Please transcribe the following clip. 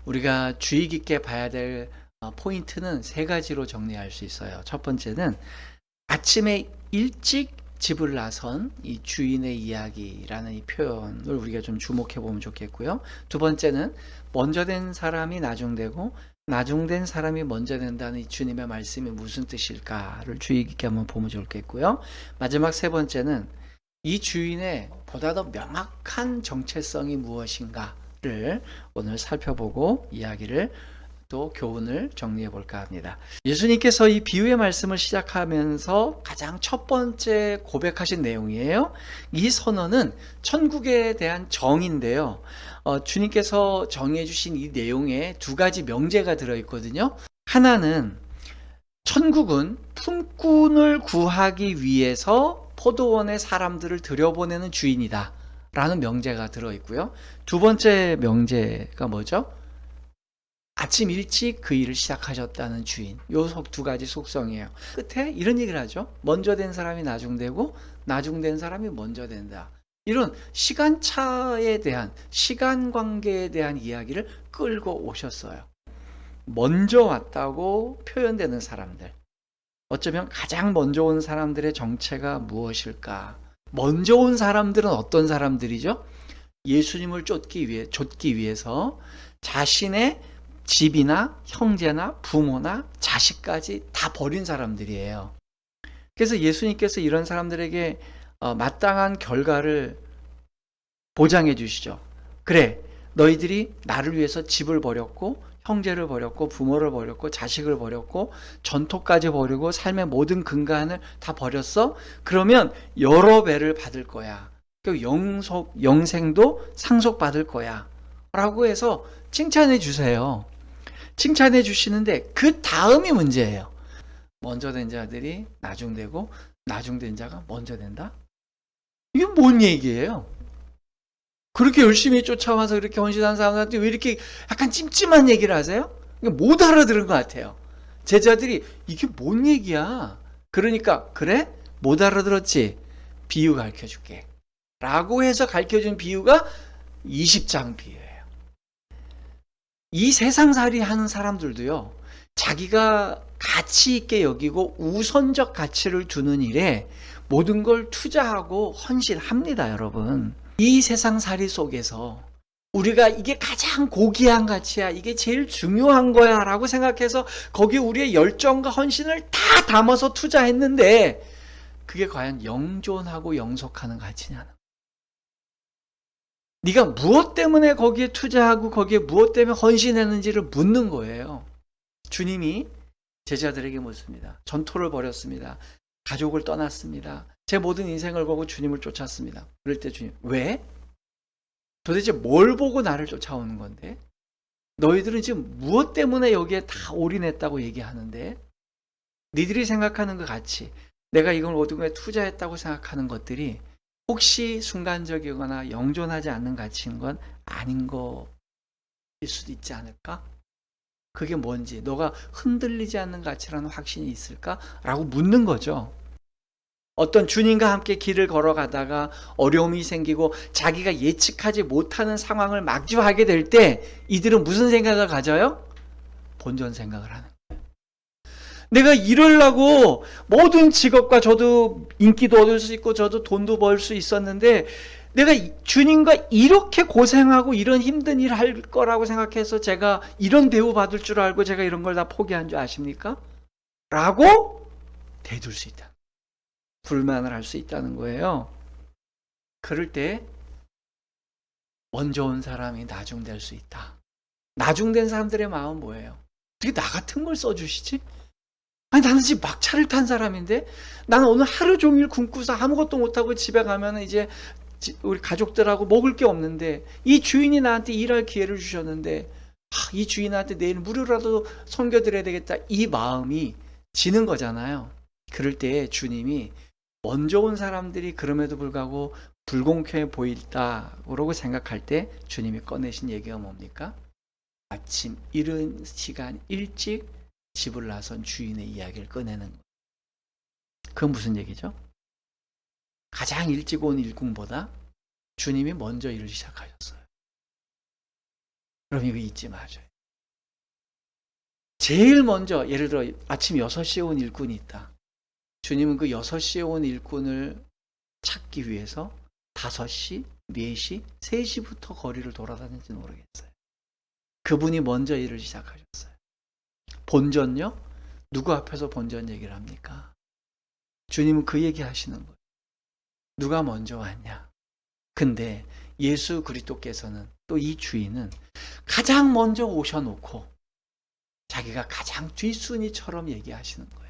우리가 주의 깊게 봐야 될 포인트는 세 가지로 정리할 수 있어요. 첫 번째는 아침에 일찍 집을 나선 이 주인의 이야기라는 이 표현을 우리가 좀 주목해 보면 좋겠고요. 두 번째는 먼저 된 사람이 나중되고 나중된 사람이 먼저 된다는 이 주님의 말씀이 무슨 뜻일까를 주의 깊게 한번 보면 좋겠고요. 마지막 세 번째는 이 주인의 보다 더 명확한 정체성이 무엇인가를 오늘 살펴보고 이야기를 또 교훈을 정리해 볼까 합니다. 예수님께서 이 비유의 말씀을 시작하면서 가장 첫 번째 고백하신 내용이에요. 이 선언은 천국에 대한 정의인데요. 주님께서 정해 주신 이 내용에 두 가지 명제가 들어있거든요. 하나는 천국은 품꾼을 구하기 위해서 포도원에 사람들을 들여보내는 주인이다 라는 명제가 들어있고요. 두 번째 명제가 뭐죠? 아침 일찍 그 일을 시작하셨다는 주인. 요 두 가지 속성이에요. 끝에 이런 얘기를 하죠. 먼저 된 사람이 나중되고 나중된 사람이 먼저 된다. 이런 시간차에 대한, 시간 관계에 대한 이야기를 끌고 오셨어요. 먼저 왔다고 표현되는 사람들, 어쩌면 가장 먼저 온 사람들의 정체가 무엇일까? 먼저 온 사람들은 어떤 사람들이죠? 예수님을 쫓기 위해서 자신의 집이나 형제나 부모나 자식까지 다 버린 사람들이에요. 그래서 예수님께서 이런 사람들에게 마땅한 결과를 보장해 주시죠. 그래, 너희들이 나를 위해서 집을 버렸고 형제를 버렸고 부모를 버렸고 자식을 버렸고 전토까지 버리고 삶의 모든 근간을 다 버렸어? 그러면 여러 배를 받을 거야. 영생도 상속받을 거야 라고 해서 칭찬해 주세요. 칭찬해 주시는데 그 다음이 문제예요. 먼저 된 자들이 나중되고 나중된 자가 먼저 된다? 이게 뭔 얘기예요? 그렇게 열심히 쫓아와서 이렇게 헌신한 사람한테 왜 이렇게 약간 찜찜한 얘기를 하세요? 못 알아들은 것 같아요. 제자들이 이게 뭔 얘기야? 그러니까 그래? 못 알아들었지? 비유 가르쳐줄게 라고 해서 가르쳐준 비유가 20장 비유예요. 이 세상살이 하는 사람들도요, 자기가 가치 있게 여기고 우선적 가치를 두는 일에 모든 걸 투자하고 헌신합니다, 여러분. 이 세상살이 속에서 우리가 이게 가장 고귀한 가치야, 이게 제일 중요한 거야 라고 생각해서 거기에 우리의 열정과 헌신을 다 담아서 투자했는데 그게 과연 영존하고 영속하는 가치냐는, 네가 무엇 때문에 거기에 투자하고 거기에 무엇 때문에 헌신했는지를 묻는 거예요. 주님이 제자들에게 묻습니다. 전토를 벌였습니다. 가족을 떠났습니다. 제 모든 인생을 걸고 주님을 쫓았습니다. 그럴 때 주님, 왜? 도대체 뭘 보고 나를 쫓아오는 건데? 너희들은 지금 무엇 때문에 여기에 다 올인했다고 얘기하는데? 니들이 생각하는 그 가치, 내가 이걸 모든 거에 투자했다고 생각하는 것들이 혹시 순간적이거나 영존하지 않는 가치인 건 아닌 거일 수도 있지 않을까? 그게 뭔지, 너가 흔들리지 않는 가치라는 확신이 있을까? 라고 묻는 거죠. 어떤 주님과 함께 길을 걸어가다가 어려움이 생기고 자기가 예측하지 못하는 상황을 마주하게 될 때 이들은 무슨 생각을 가져요? 본전 생각을 하는 거예요. 내가 이러려고 모든 직업과 저도 인기도 얻을 수 있고 저도 돈도 벌 수 있었는데 내가 주님과 이렇게 고생하고 이런 힘든 일을 할 거라고 생각해서 제가 이런 대우 받을 줄 알고 제가 이런 걸 다 포기한 줄 아십니까? 라고 대들 수 있다. 불만을 할 수 있다는 거예요. 그럴 때 먼저 온 사람이 나중될 수 있다. 나중된 사람들의 마음은 뭐예요? 어떻게 나 같은 걸 써주시지? 아니, 나는 지금 막차를 탄 사람인데 나는 오늘 하루 종일 굶고서 아무것도 못하고 집에 가면 이제 우리 가족들하고 먹을 게 없는데 이 주인이 나한테 일할 기회를 주셨는데 이 주인한테 내일 무료라도 섬겨드려야 되겠다, 이 마음이 지는 거잖아요. 그럴 때 주님이 먼저 온 사람들이 그럼에도 불구하고 불공평해 보인다고 생각할 때 주님이 꺼내신 얘기가 뭡니까? 아침 이른 시간 일찍 집을 나선 주인의 이야기를 꺼내는 거예요. 그건 무슨 얘기죠? 가장 일찍 온 일꾼보다 주님이 먼저 일을 시작하셨어요. 그럼 이거 잊지 마세요. 제일 먼저 예를 들어 아침 6시에 온 일꾼이 있다. 주님은 그 6시에 온 일꾼을 찾기 위해서 5시, 4시, 3시부터 거리를 돌아다녔는지 모르겠어요. 그분이 먼저 일을 시작하셨어요. 본전요? 누구 앞에서 본전 얘기를 합니까? 주님은 그 얘기 하시는 거예요. 누가 먼저 왔냐? 근데 예수 그리스도께서는 또 이 주인은 가장 먼저 오셔놓고 자기가 가장 뒷순위처럼 얘기하시는 거예요.